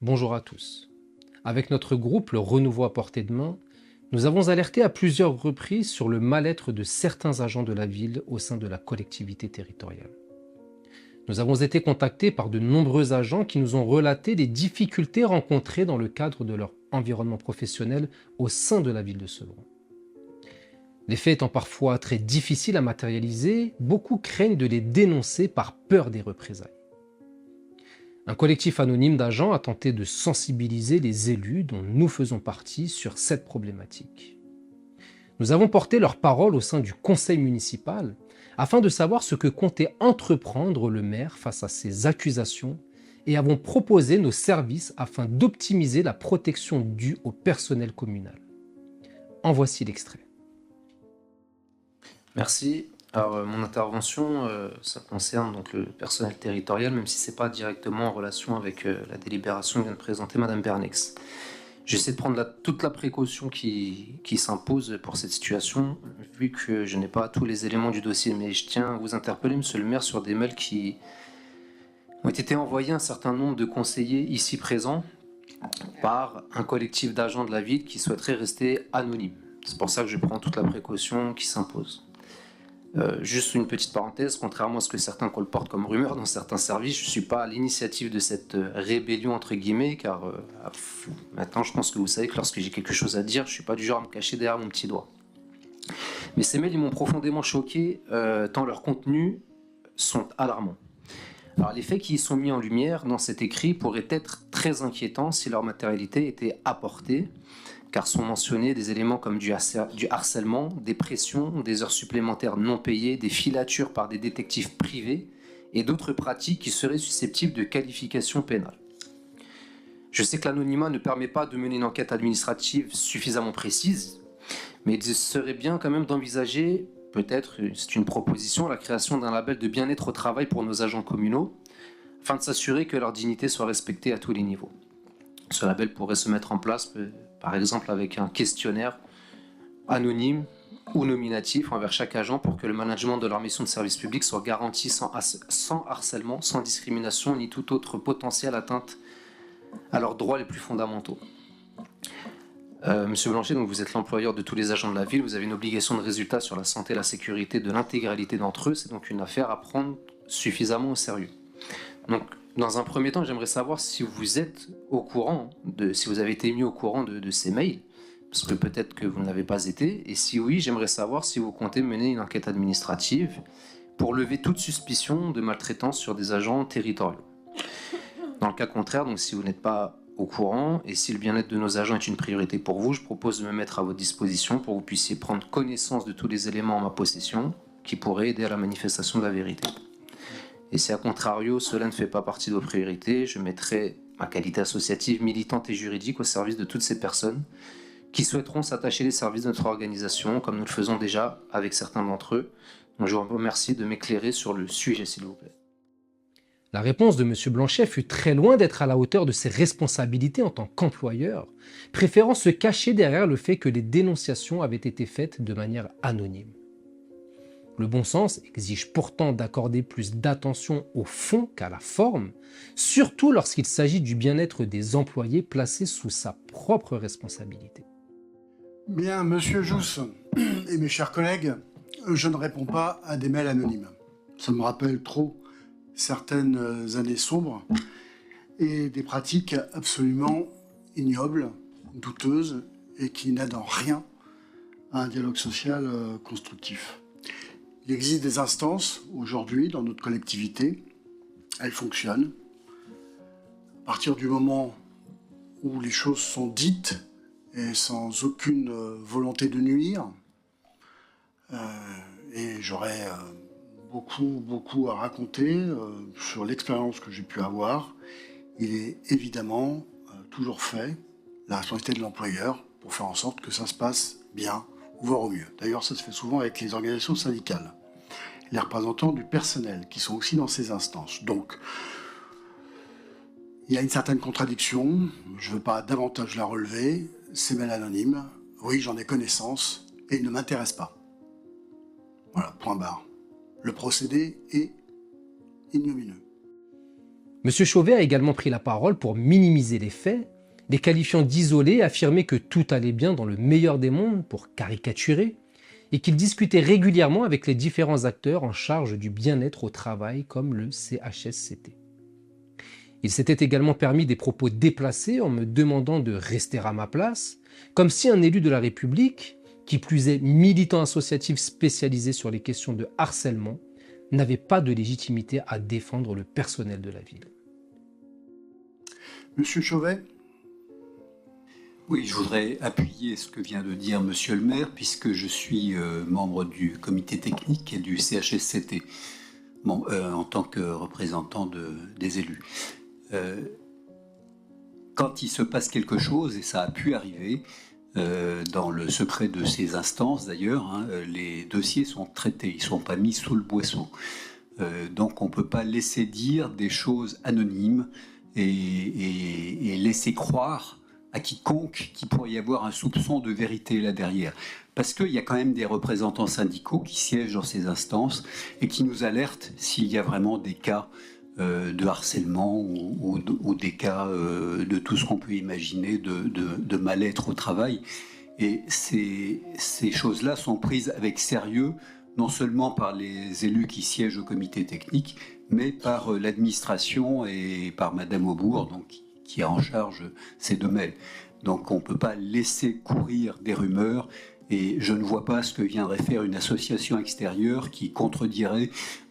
Bonjour à tous. Avec notre groupe Le Renouveau à portée de main, nous avons alerté à plusieurs reprises sur le mal-être de certains agents de la ville au sein de la collectivité territoriale. Nous avons été contactés par de nombreux agents qui nous ont relaté les difficultés rencontrées dans le cadre de leur environnement professionnel au sein de la ville de Sevran. Les faits étant parfois très difficiles à matérialiser, beaucoup craignent de les dénoncer par peur des représailles. Un collectif anonyme d'agents a tenté de sensibiliser les élus dont nous faisons partie sur cette problématique. Nous avons porté leur parole au sein du conseil municipal afin de savoir ce que comptait entreprendre le maire face à ces accusations et avons proposé nos services afin d'optimiser la protection due au personnel communal. En voici l'extrait. Merci. Alors, mon intervention, ça concerne donc le personnel territorial, même si ce n'est pas directement en relation avec la délibération que vient de présenter Madame Bernex. J'essaie de prendre toute la précaution qui s'impose pour cette situation, vu que je n'ai pas tous les éléments du dossier, mais je tiens à vous interpeller, Monsieur le maire, sur des mails qui ont été envoyés à un certain nombre de conseillers ici présents par un collectif d'agents de la ville qui souhaiterait rester anonyme. C'est pour ça que je prends toute la précaution qui s'impose. Juste une petite parenthèse, contrairement à ce que certains colportent comme rumeur dans certains services, je ne suis pas à l'initiative de cette rébellion entre guillemets, car maintenant je pense que vous savez que lorsque j'ai quelque chose à dire, je ne suis pas du genre à me cacher derrière mon petit doigt. Mais ces mails ils m'ont profondément choqué, tant leurs contenus sont alarmants. Alors les faits qui y sont mis en lumière dans cet écrit pourraient être très inquiétants si leur matérialité était apportée, car sont mentionnés des éléments comme du harcèlement, des pressions, des heures supplémentaires non payées, des filatures par des détectives privés et d'autres pratiques qui seraient susceptibles de qualification pénale. Je sais que l'anonymat ne permet pas de mener une enquête administrative suffisamment précise, mais il serait bien quand même d'envisager, peut-être, c'est une proposition, la création d'un label de bien-être au travail pour nos agents communaux, afin de s'assurer que leur dignité soit respectée à tous les niveaux. Ce label pourrait se mettre en place, par exemple avec un questionnaire anonyme ou nominatif envers chaque agent pour que le management de leur mission de service public soit garanti sans harcèlement, sans discrimination ni toute autre potentielle atteinte à leurs droits les plus fondamentaux. Monsieur Blanchet, donc vous êtes l'employeur de tous les agents de la ville, vous avez une obligation de résultat sur la santé et la sécurité de l'intégralité d'entre eux, c'est donc une affaire à prendre suffisamment au sérieux. Donc, dans un premier temps, j'aimerais savoir si vous êtes au courant, si vous avez été mis au courant de ces mails, parce que peut-être que vous ne l'avez pas été, et si oui, j'aimerais savoir si vous comptez mener une enquête administrative pour lever toute suspicion de maltraitance sur des agents territoriaux. Dans le cas contraire, donc si vous n'êtes pas au courant, et si le bien-être de nos agents est une priorité pour vous, je propose de me mettre à votre disposition pour que vous puissiez prendre connaissance de tous les éléments en ma possession qui pourraient aider à la manifestation de la vérité. Et si à contrario, cela ne fait pas partie de vos priorités, je mettrai ma qualité associative, militante et juridique au service de toutes ces personnes qui souhaiteront s'attacher les services de notre organisation, comme nous le faisons déjà avec certains d'entre eux. Donc je vous remercie de m'éclairer sur le sujet, s'il vous plaît. La réponse de M. Blanchet fut très loin d'être à la hauteur de ses responsabilités en tant qu'employeur, préférant se cacher derrière le fait que les dénonciations avaient été faites de manière anonyme. Le bon sens exige pourtant d'accorder plus d'attention au fond qu'à la forme, surtout lorsqu'il s'agit du bien-être des employés placés sous sa propre responsabilité. Bien, Monsieur Jousse et mes chers collègues, je ne réponds pas à des mails anonymes. Ça me rappelle trop certaines années sombres et des pratiques absolument ignobles, douteuses et qui n'aident en rien à un dialogue social constructif. Il existe des instances aujourd'hui dans notre collectivité, elles fonctionnent. À partir du moment où les choses sont dites et sans aucune volonté de nuire, et j'aurais beaucoup à raconter sur l'expérience que j'ai pu avoir, il est évidemment toujours fait la responsabilité de l'employeur pour faire en sorte que ça se passe bien, voire au mieux. D'ailleurs, ça se fait souvent avec les organisations syndicales, les représentants du personnel qui sont aussi dans ces instances. Donc, il y a une certaine contradiction, je ne veux pas davantage la relever, ces mails anonymes, oui, j'en ai connaissance, et ils ne m'intéressent pas. Voilà, point barre. Le procédé est ignomineux. M. Chauvet a également pris la parole pour minimiser les faits, les qualifiant d'isolés, affirmer que tout allait bien dans le meilleur des mondes pour caricaturer, et qu'il discutait régulièrement avec les différents acteurs en charge du bien-être au travail comme le CHSCT. Il s'était également permis des propos déplacés en me demandant de rester à ma place, comme si un élu de la République, qui plus est militant associatif spécialisé sur les questions de harcèlement, n'avait pas de légitimité à défendre le personnel de la ville. Monsieur Chauvet? Oui, je voudrais appuyer ce que vient de dire Monsieur le maire, puisque je suis membre du comité technique et du CHSCT, en tant que représentant des élus. Quand il se passe quelque chose, et ça a pu arriver, dans le secret de ces instances d'ailleurs, les dossiers sont traités, ils ne sont pas mis sous le boisseau. Donc on ne peut pas laisser dire des choses anonymes et laisser croire à quiconque qu'il pourrait y avoir un soupçon de vérité là derrière. Parce qu'il y a quand même des représentants syndicaux qui siègent dans ces instances et qui nous alertent s'il y a vraiment des cas de harcèlement ou des cas de tout ce qu'on peut imaginer de mal-être au travail. Et ces choses-là sont prises avec sérieux, non seulement par les élus qui siègent au comité technique, mais par l'administration et par Madame Aubourg, donc, qui a en charge ces domaines. Donc on ne peut pas laisser courir des rumeurs, et je ne vois pas ce que viendrait faire une association extérieure qui contredirait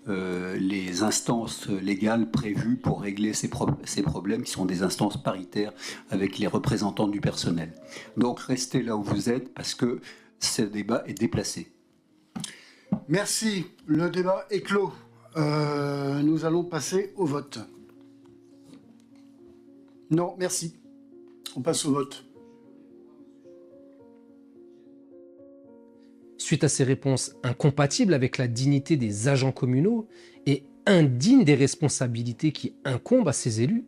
les instances légales prévues pour régler ces problèmes, qui sont des instances paritaires avec les représentants du personnel. Donc restez là où vous êtes, parce que ce débat est déplacé. Merci, le débat est clos. Nous allons passer au vote. Non, merci. On passe au vote. Suite à ces réponses incompatibles avec la dignité des agents communaux et indignes des responsabilités qui incombent à ces élus,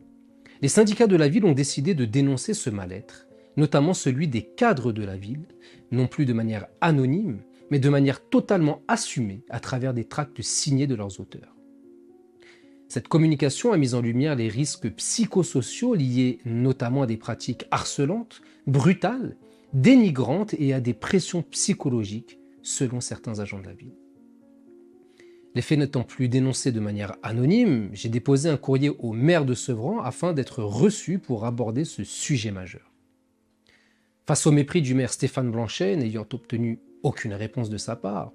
les syndicats de la ville ont décidé de dénoncer ce mal-être, notamment celui des cadres de la ville, non plus de manière anonyme, mais de manière totalement assumée à travers des tracts signés de leurs auteurs. Cette communication a mis en lumière les risques psychosociaux liés notamment à des pratiques harcelantes, brutales, dénigrantes et à des pressions psychologiques selon certains agents de la ville. Les faits n'étant plus dénoncés de manière anonyme, j'ai déposé un courrier au maire de Sevran afin d'être reçu pour aborder ce sujet majeur. Face au mépris du maire Stéphane Blanchet, n'ayant obtenu aucune réponse de sa part,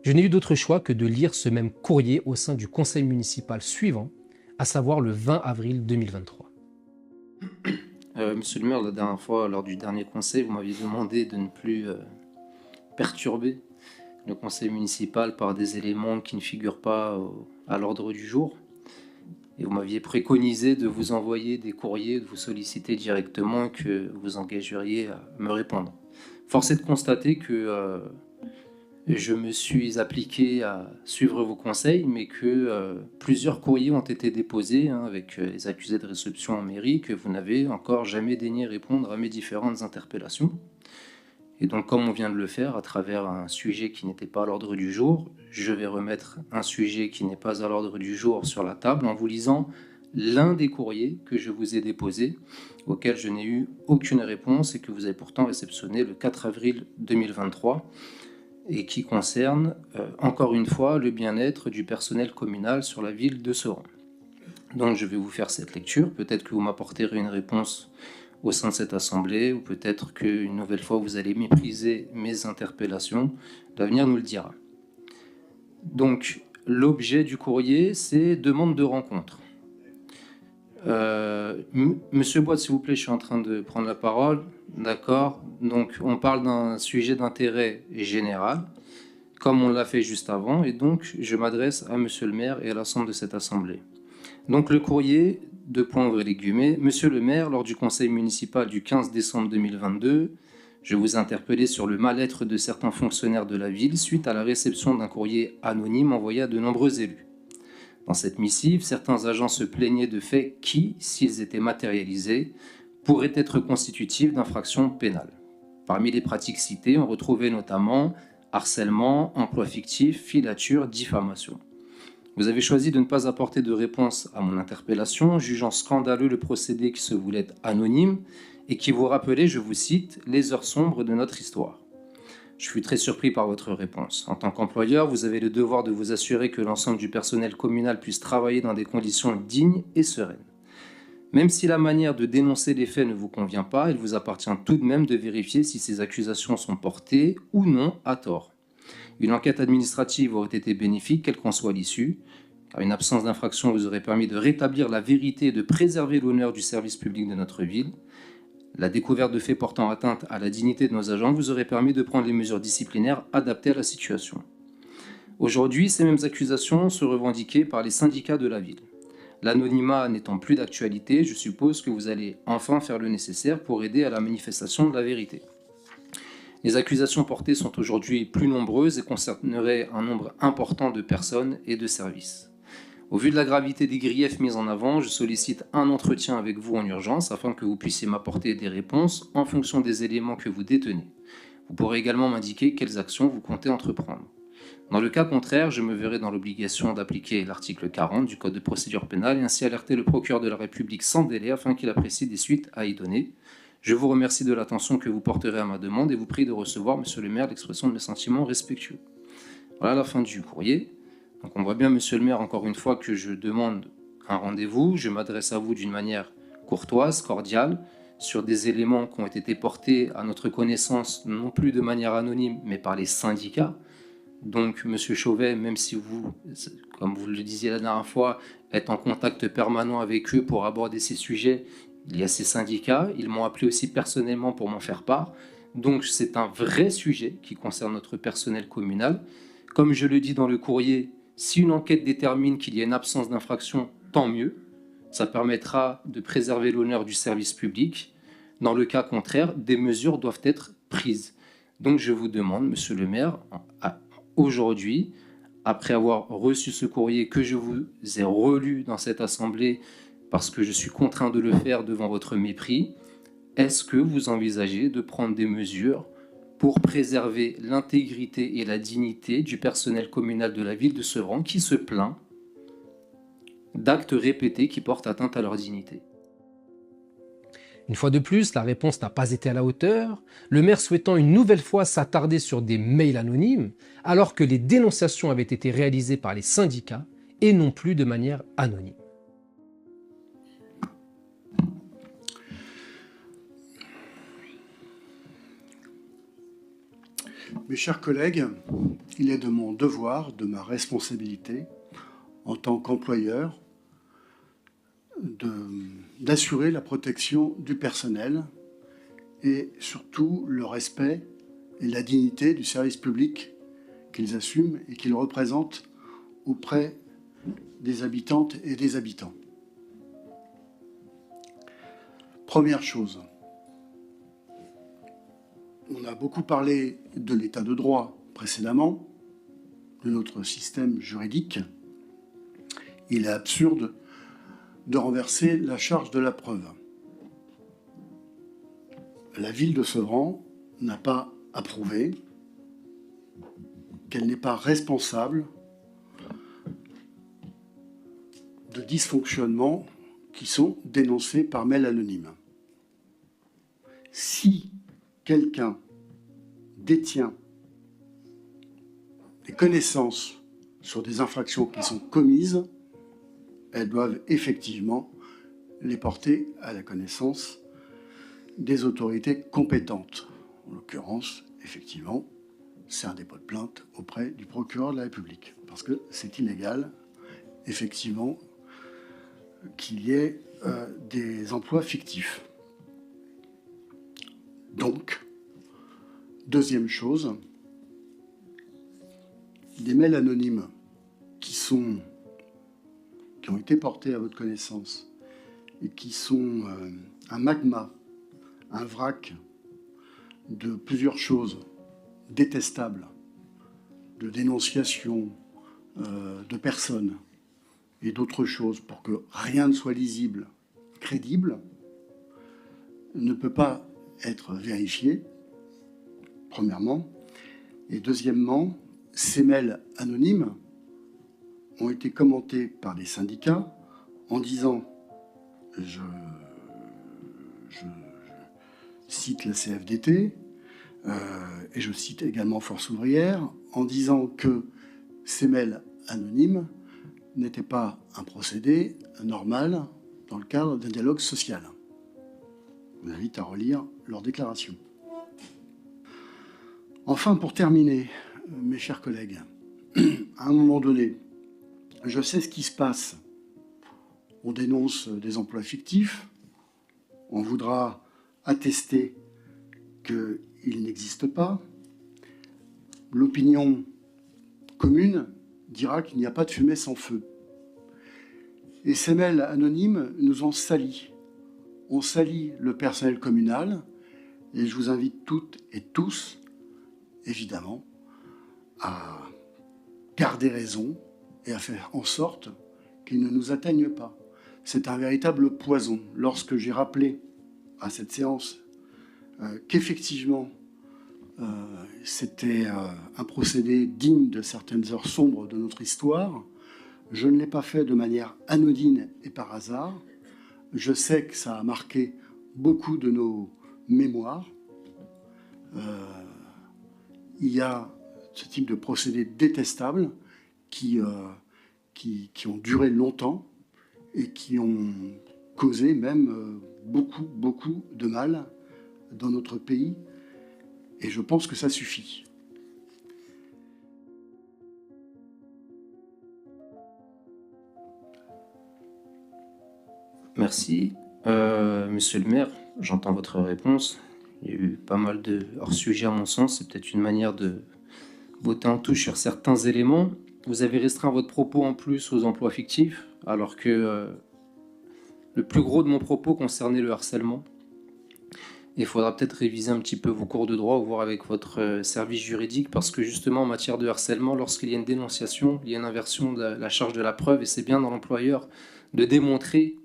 je n'ai eu d'autre choix que de lire ce même courrier au sein du conseil municipal suivant, à savoir le 20 avril 2023. Monsieur le maire, la dernière fois, lors du dernier conseil, vous m'aviez demandé de ne plus perturber le conseil municipal par des éléments qui ne figurent pas à l'ordre du jour. Et vous m'aviez préconisé de vous envoyer des courriers, de vous solliciter directement et que vous engageriez à me répondre. Force est de constater que je me suis appliqué à suivre vos conseils, mais que plusieurs courriers ont été déposés avec les accusés de réception en mairie, que vous n'avez encore jamais daigné répondre à mes différentes interpellations. Et donc, comme on vient de le faire à travers un sujet qui n'était pas à l'ordre du jour, je vais remettre un sujet qui n'est pas à l'ordre du jour sur la table en vous lisant l'un des courriers que je vous ai déposés, auquel je n'ai eu aucune réponse et que vous avez pourtant réceptionné le 4 avril 2023, et qui concerne, encore une fois, le bien-être du personnel communal sur la ville de Sevran. Donc je vais vous faire cette lecture, peut-être que vous m'apporterez une réponse au sein de cette assemblée, ou peut-être qu'une nouvelle fois vous allez mépriser mes interpellations, l'avenir nous le dira. Donc l'objet du courrier, c'est demande de rencontre. Monsieur Boite, s'il vous plaît, je suis en train de prendre la parole. D'accord. Donc, on parle d'un sujet d'intérêt général, comme on l'a fait juste avant, et donc je m'adresse à Monsieur le maire et à l'ensemble de cette assemblée. Donc, le courrier, ouvrez les guillemets, Monsieur le maire, lors du conseil municipal du 15 décembre 2022, je vous ai interpellé sur le mal-être de certains fonctionnaires de la ville suite à la réception d'un courrier anonyme envoyé à de nombreux élus. Dans cette missive, certains agents se plaignaient de faits qui, s'ils étaient matérialisés, pourraient être constitutifs d'infractions pénales. Parmi les pratiques citées, on retrouvait notamment harcèlement, emploi fictif, filature, diffamation. Vous avez choisi de ne pas apporter de réponse à mon interpellation, jugeant scandaleux le procédé qui se voulait anonyme et qui vous rappelait, je vous cite, « les heures sombres de notre histoire ». Je fus très surpris par votre réponse. En tant qu'employeur, vous avez le devoir de vous assurer que l'ensemble du personnel communal puisse travailler dans des conditions dignes et sereines. Même si la manière de dénoncer les faits ne vous convient pas, il vous appartient tout de même de vérifier si ces accusations sont portées ou non à tort. Une enquête administrative aurait été bénéfique, quelle qu'en soit l'issue, car une absence d'infraction vous aurait permis de rétablir la vérité et de préserver l'honneur du service public de notre ville. La découverte de faits portant atteinte à la dignité de nos agents vous aurait permis de prendre les mesures disciplinaires adaptées à la situation. Aujourd'hui, ces mêmes accusations sont revendiquées par les syndicats de la ville. L'anonymat n'étant plus d'actualité, je suppose que vous allez enfin faire le nécessaire pour aider à la manifestation de la vérité. Les accusations portées sont aujourd'hui plus nombreuses et concerneraient un nombre important de personnes et de services. Au vu de la gravité des griefs mis en avant, je sollicite un entretien avec vous en urgence afin que vous puissiez m'apporter des réponses en fonction des éléments que vous détenez. Vous pourrez également m'indiquer quelles actions vous comptez entreprendre. Dans le cas contraire, je me verrai dans l'obligation d'appliquer l'article 40 du Code de procédure pénale et ainsi alerter le procureur de la République sans délai afin qu'il apprécie des suites à y donner. Je vous remercie de l'attention que vous porterez à ma demande et vous prie de recevoir, Monsieur le maire, l'expression de mes sentiments respectueux. Voilà la fin du courrier. Donc on voit bien, Monsieur le maire, encore une fois, que je demande un rendez-vous. Je m'adresse à vous d'une manière courtoise, cordiale, sur des éléments qui ont été portés à notre connaissance, non plus de manière anonyme, mais par les syndicats. Donc, Monsieur Chauvet, même si vous, comme vous le disiez la dernière fois, êtes en contact permanent avec eux pour aborder ces sujets, il y a ces syndicats, ils m'ont appelé aussi personnellement pour m'en faire part. Donc c'est un vrai sujet qui concerne notre personnel communal. Comme je le dis dans le courrier, si une enquête détermine qu'il y a une absence d'infraction, tant mieux. Ça permettra de préserver l'honneur du service public. Dans le cas contraire, des mesures doivent être prises. Donc je vous demande, Monsieur le maire, aujourd'hui, après avoir reçu ce courrier que je vous ai relu dans cette assemblée, parce que je suis contraint de le faire devant votre mépris, est-ce que vous envisagez de prendre des mesures pour préserver l'intégrité et la dignité du personnel communal de la ville de Sevran qui se plaint d'actes répétés qui portent atteinte à leur dignité? Une fois de plus, la réponse n'a pas été à la hauteur, le maire souhaitant une nouvelle fois s'attarder sur des mails anonymes, alors que les dénonciations avaient été réalisées par les syndicats et non plus de manière anonyme. Mes chers collègues, il est de mon devoir, de ma responsabilité, en tant qu'employeur, d'assurer la protection du personnel et surtout le respect et la dignité du service public qu'ils assument et qu'ils représentent auprès des habitantes et des habitants. Première chose, on a beaucoup parlé de l'état de droit précédemment, de notre système juridique. Il est absurde de renverser la charge de la preuve. La ville de Sevran n'a pas approuvé, qu'elle n'est pas responsable de dysfonctionnements qui sont dénoncés par mail anonyme. Si quelqu'un détient des connaissances sur des infractions qui sont commises, elles doivent effectivement les porter à la connaissance des autorités compétentes. En l'occurrence, effectivement, c'est un dépôt de plainte auprès du procureur de la République, parce que c'est illégal, effectivement, qu'il y ait des emplois fictifs. Donc, deuxième chose, des mails anonymes qui ont été portés à votre connaissance et qui sont un magma, un vrac de plusieurs choses détestables, de dénonciation de personnes et d'autres choses pour que rien ne soit lisible, crédible, ne peut pas être vérifié, premièrement. Et deuxièmement, ces mails anonymes ont été commentés par des syndicats en disant, je cite la CFDT, et je cite également Force ouvrière, en disant que ces mails anonymes n'étaient pas un procédé normal dans le cadre d'un dialogue social. Je vous invite à relire leur déclaration. Enfin, pour terminer, mes chers collègues, à un moment donné, je sais ce qui se passe. On dénonce des emplois fictifs, on voudra attester qu'ils n'existent pas. L'opinion commune dira qu'il n'y a pas de fumée sans feu. Et ces mails anonymes nous ont salis. On salit le personnel communal, et je vous invite toutes et tous, évidemment, à garder raison et à faire en sorte qu'ils ne nous atteignent pas. C'est un véritable poison. Lorsque j'ai rappelé à cette séance qu'effectivement, c'était un procédé digne de certaines heures sombres de notre histoire, je ne l'ai pas fait de manière anodine et par hasard. Je sais que ça a marqué beaucoup de nos mémoires. Il y a ce type de procédés détestables qui ont duré longtemps et qui ont causé même beaucoup de mal dans notre pays. Et je pense que ça suffit. Merci. Monsieur le maire, j'entends votre réponse. Il y a eu pas mal de hors-sujet à mon sens. C'est peut-être une manière de botter en touche sur certains éléments. Vous avez restreint votre propos en plus aux emplois fictifs, alors que le plus gros de mon propos concernait le harcèlement. Il faudra peut-être réviser un petit peu vos cours de droit ou voir avec votre service juridique, parce que justement en matière de harcèlement, lorsqu'il y a une dénonciation, il y a une inversion de la charge de la preuve, et c'est bien dans l'employeur de démontrer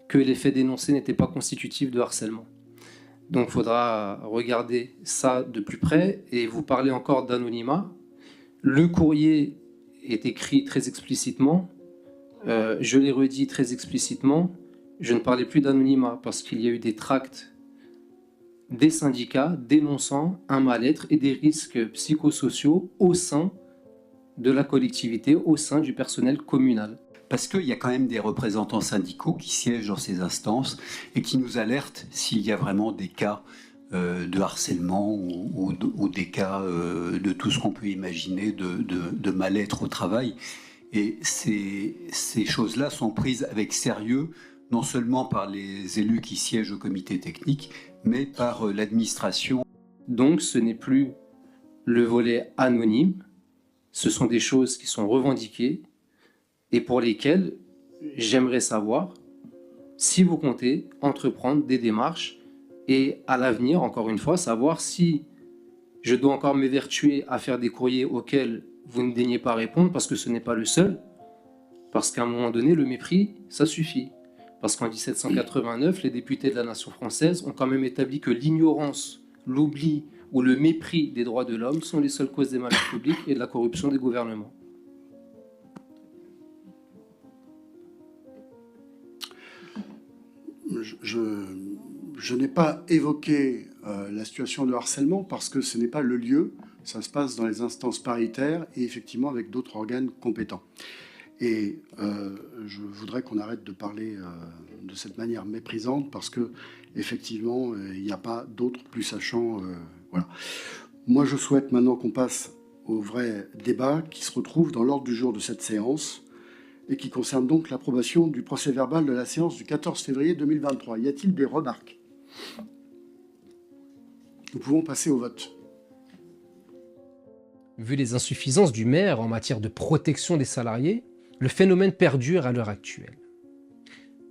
que les faits dénoncés n'étaient pas constitutifs de harcèlement. Donc il faudra regarder ça de plus près, et vous parlez encore d'anonymat. Le courrier est écrit très explicitement, je l'ai redit très explicitement, je ne parlais plus d'anonymat parce qu'il y a eu des tracts des syndicats dénonçant un mal-être et des risques psychosociaux au sein de la collectivité, au sein du personnel communal. Parce qu'il y a quand même des représentants syndicaux qui siègent dans ces instances et qui nous alertent s'il y a vraiment des cas de harcèlement ou des cas de tout ce qu'on peut imaginer de mal-être au travail. Et ces choses-là sont prises avec sérieux, non seulement par les élus qui siègent au comité technique, mais par l'administration. Donc ce n'est plus le volet anonyme, ce sont des choses qui sont revendiquées et pour lesquelles j'aimerais savoir si vous comptez entreprendre des démarches et à l'avenir, encore une fois, savoir si je dois encore m'évertuer à faire des courriers auxquels vous ne daignez pas répondre, parce que ce n'est pas le seul, parce qu'à un moment donné, le mépris, ça suffit. Parce qu'en 1789, les députés de la nation française ont quand même établi que l'ignorance, l'oubli ou le mépris des droits de l'homme sont les seules causes des malheurs publics et de la corruption des gouvernements. Je n'ai pas évoqué la situation de harcèlement parce que ce n'est pas le lieu, ça se passe dans les instances paritaires et effectivement avec d'autres organes compétents. Et je voudrais qu'on arrête de parler de cette manière méprisante parce que effectivement il n'y a pas d'autres plus sachants. Voilà. Moi je souhaite maintenant qu'on passe au vrai débat qui se retrouve dans l'ordre du jour de cette séance et qui concerne donc l'approbation du procès-verbal de la séance du 14 février 2023. Y a-t-il des remarques? Nous pouvons passer au vote. Vu les insuffisances du maire en matière de protection des salariés, le phénomène perdure à l'heure actuelle.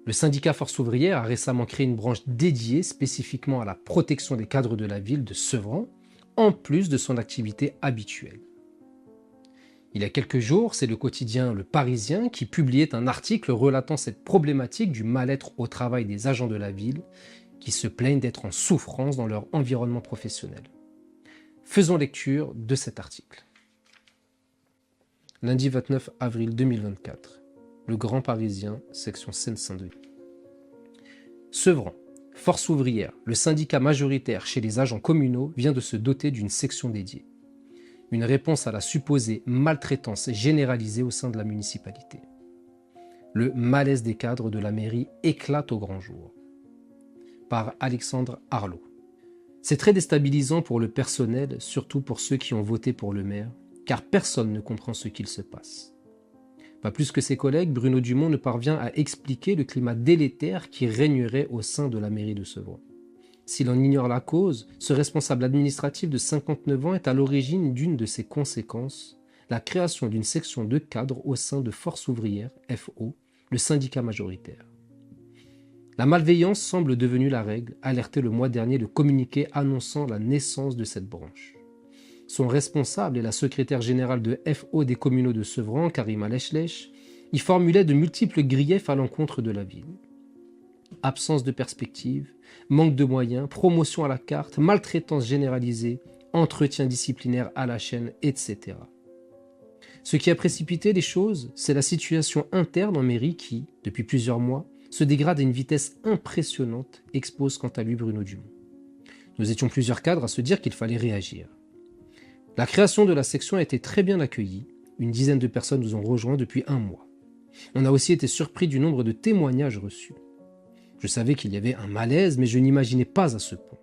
Le syndicat Force ouvrière a récemment créé une branche dédiée spécifiquement à la protection des cadres de la ville de Sevran, en plus de son activité habituelle. Il y a quelques jours, c'est le quotidien Le Parisien qui publiait un article relatant cette problématique du mal-être au travail des agents de la ville qui se plaignent d'être en souffrance dans leur environnement professionnel. Faisons lecture de cet article. lundi 29 avril 2024. Le Grand Parisien, section Seine-Saint-Denis. Sevran, Force ouvrière, le syndicat majoritaire chez les agents communaux vient de se doter d'une section dédiée. Une réponse à la supposée maltraitance généralisée au sein de la municipalité. Le malaise des cadres de la mairie éclate au grand jour. Par Alexandre Arlot. C'est très déstabilisant pour le personnel, surtout pour ceux qui ont voté pour le maire, car personne ne comprend ce qu'il se passe. Pas plus que ses collègues, Bruno Dumont ne parvient à expliquer le climat délétère qui régnerait au sein de la mairie de Sevran. S'il en ignore la cause, ce responsable administratif de 59 ans est à l'origine d'une de ses conséquences, la création d'une section de cadres au sein de Force ouvrière, FO, le syndicat majoritaire. La malveillance semble devenue la règle, alerté le mois dernier le communiqué annonçant la naissance de cette branche. Son responsable est la secrétaire générale de FO des communaux de Sevran, Karima Lechlech. Il formulait de multiples griefs à l'encontre de la ville. Absence de perspective, manque de moyens, promotion à la carte, maltraitance généralisée, entretien disciplinaire à la chaîne, etc. Ce qui a précipité les choses, c'est la situation interne en mairie qui, depuis plusieurs mois, se dégrade à une vitesse impressionnante, expose quant à lui Bruno Dumont. Nous étions plusieurs cadres à se dire qu'il fallait réagir. La création de la section a été très bien accueillie. Une dizaine de personnes nous ont rejoints depuis un mois. On a aussi été surpris du nombre de témoignages reçus. Je savais qu'il y avait un malaise, mais je n'imaginais pas à ce point.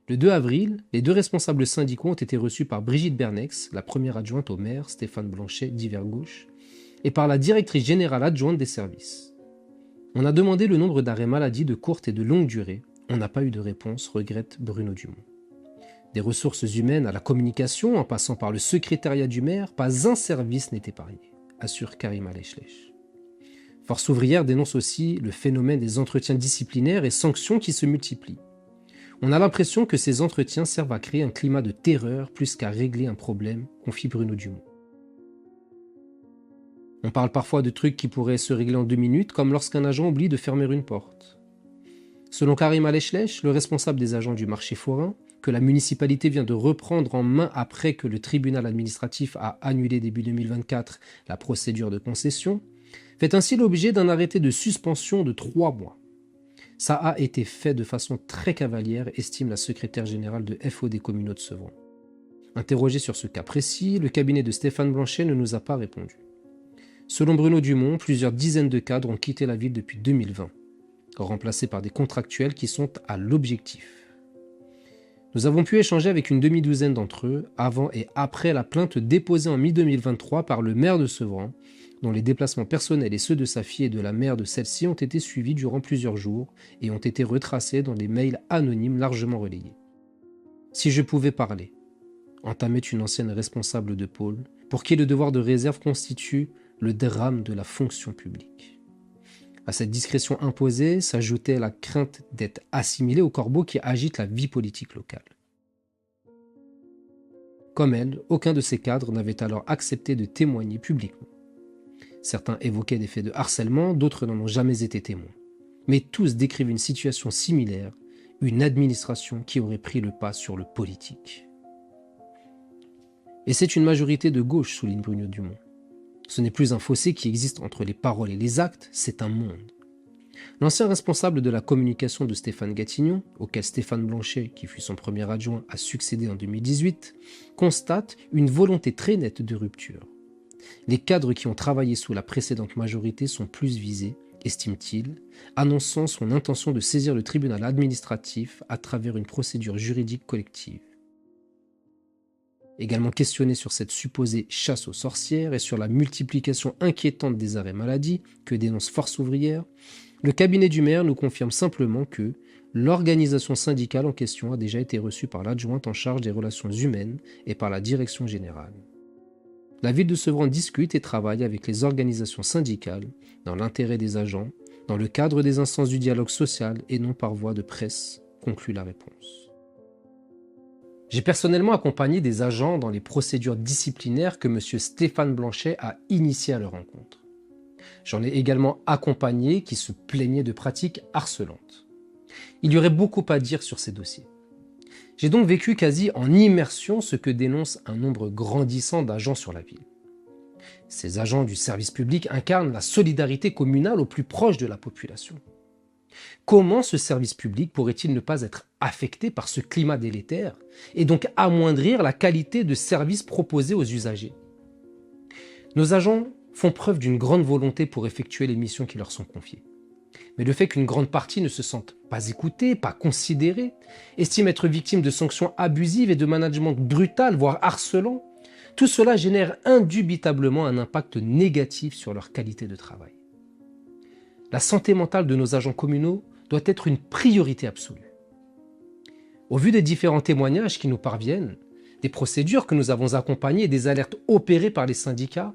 Le 2 avril, les deux responsables syndicaux ont été reçus par Brigitte Bernex, la première adjointe au maire, Stéphane Blanchet, d'Hiver Gauche, et par la directrice générale adjointe des services. On a demandé le nombre d'arrêts maladie de courte et de longue durée. On n'a pas eu de réponse, regrette Bruno Dumont. Des ressources humaines à la communication, en passant par le secrétariat du maire, pas un service n'est épargné, assure Karima Lechlech. Force ouvrière dénonce aussi le phénomène des entretiens disciplinaires et sanctions qui se multiplient. On a l'impression que ces entretiens servent à créer un climat de terreur plus qu'à régler un problème, confie Bruno Dumont. On parle parfois de trucs qui pourraient se régler en 2 minutes, comme lorsqu'un agent oublie de fermer une porte. Selon Karima Lechlech, le responsable des agents du marché forain, que la municipalité vient de reprendre en main après que le tribunal administratif a annulé début 2024 la procédure de concession, fait ainsi l'objet d'un arrêté de suspension de 3 mois. Ça a été fait de façon très cavalière, estime la secrétaire générale de FO des communaux de Sevran. Interrogé sur ce cas précis, le cabinet de Stéphane Blanchet ne nous a pas répondu. Selon Bruno Dumont, plusieurs dizaines de cadres ont quitté la ville depuis 2020, remplacés par des contractuels qui sont à l'objectif. Nous avons pu échanger avec une demi-douzaine d'entre eux avant et après la plainte déposée en mi-2023 par le maire de Sevran, dont les déplacements personnels et ceux de sa fille et de la mère de celle-ci ont été suivis durant plusieurs jours et ont été retracés dans les mails anonymes largement relayés. Si je pouvais parler, entamait une ancienne responsable de pôle, pour qui le devoir de réserve constitue le drame de la fonction publique. À cette discrétion imposée s'ajoutait la crainte d'être assimilé au corbeau qui agite la vie politique locale. Comme elle, aucun de ces cadres n'avait alors accepté de témoigner publiquement. Certains évoquaient des faits de harcèlement, d'autres n'en ont jamais été témoins. Mais tous décrivent une situation similaire, une administration qui aurait pris le pas sur le politique. Et c'est une majorité de gauche, souligne Bruno Dumont. Ce n'est plus un fossé qui existe entre les paroles et les actes, c'est un monde. L'ancien responsable de la communication de Stéphane Gatignon, auquel Stéphane Blanchet, qui fut son premier adjoint, a succédé en 2018, constate une volonté très nette de rupture. Les cadres qui ont travaillé sous la précédente majorité sont plus visés, estime-t-il, annonçant son intention de saisir le tribunal administratif à travers une procédure juridique collective. Également questionné sur cette supposée chasse aux sorcières et sur la multiplication inquiétante des arrêts maladie que dénonce Force ouvrière, le cabinet du maire nous confirme simplement que l'organisation syndicale en question a déjà été reçue par l'adjointe en charge des relations humaines et par la direction générale. La ville de Sevran discute et travaille avec les organisations syndicales dans l'intérêt des agents, dans le cadre des instances du dialogue social et non par voie de presse, conclut la réponse. J'ai personnellement accompagné des agents dans les procédures disciplinaires que M. Stéphane Blanchet a initiées à leur encontre. J'en ai également accompagné qui se plaignaient de pratiques harcelantes. Il y aurait beaucoup à dire sur ces dossiers. J'ai donc vécu quasi en immersion ce que dénonce un nombre grandissant d'agents sur la ville. Ces agents du service public incarnent la solidarité communale au plus proche de la population. Comment ce service public pourrait-il ne pas être affecté par ce climat délétère et donc amoindrir la qualité de service proposé aux usagers? Nos agents font preuve d'une grande volonté pour effectuer les missions qui leur sont confiées. Mais le fait qu'une grande partie ne se sente pas écoutée, pas considérée, estime être victime de sanctions abusives et de management brutal, voire harcelant, tout cela génère indubitablement un impact négatif sur leur qualité de travail. La santé mentale de nos agents communaux doit être une priorité absolue. Au vu des différents témoignages qui nous parviennent, des procédures que nous avons accompagnées et des alertes opérées par les syndicats,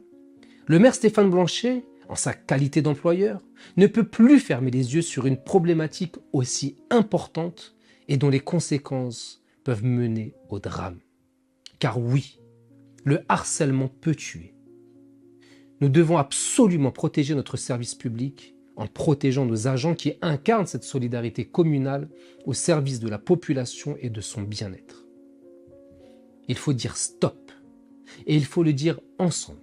le maire Stéphane Blanchet, en sa qualité d'employeur, ne peut plus fermer les yeux sur une problématique aussi importante et dont les conséquences peuvent mener au drame. Car oui, le harcèlement peut tuer. Nous devons absolument protéger notre service public en protégeant nos agents qui incarnent cette solidarité communale au service de la population et de son bien-être. Il faut dire stop, et il faut le dire ensemble.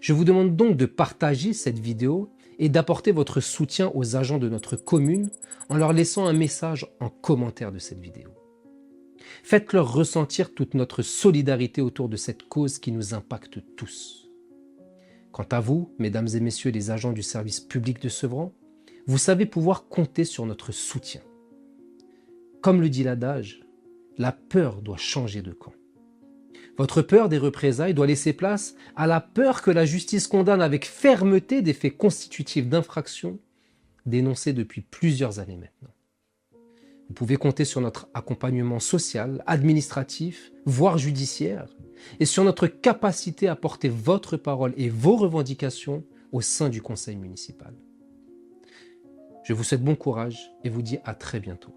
Je vous demande donc de partager cette vidéo et d'apporter votre soutien aux agents de notre commune en leur laissant un message en commentaire de cette vidéo. Faites-leur ressentir toute notre solidarité autour de cette cause qui nous impacte tous. Quant à vous, mesdames et messieurs les agents du service public de Sevran, vous savez pouvoir compter sur notre soutien. Comme le dit l'adage, la peur doit changer de camp. Votre peur des représailles doit laisser place à la peur que la justice condamne avec fermeté des faits constitutifs d'infraction dénoncés depuis plusieurs années maintenant. Vous pouvez compter sur notre accompagnement social, administratif, voire judiciaire, et sur notre capacité à porter votre parole et vos revendications au sein du conseil municipal. Je vous souhaite bon courage et vous dis à très bientôt.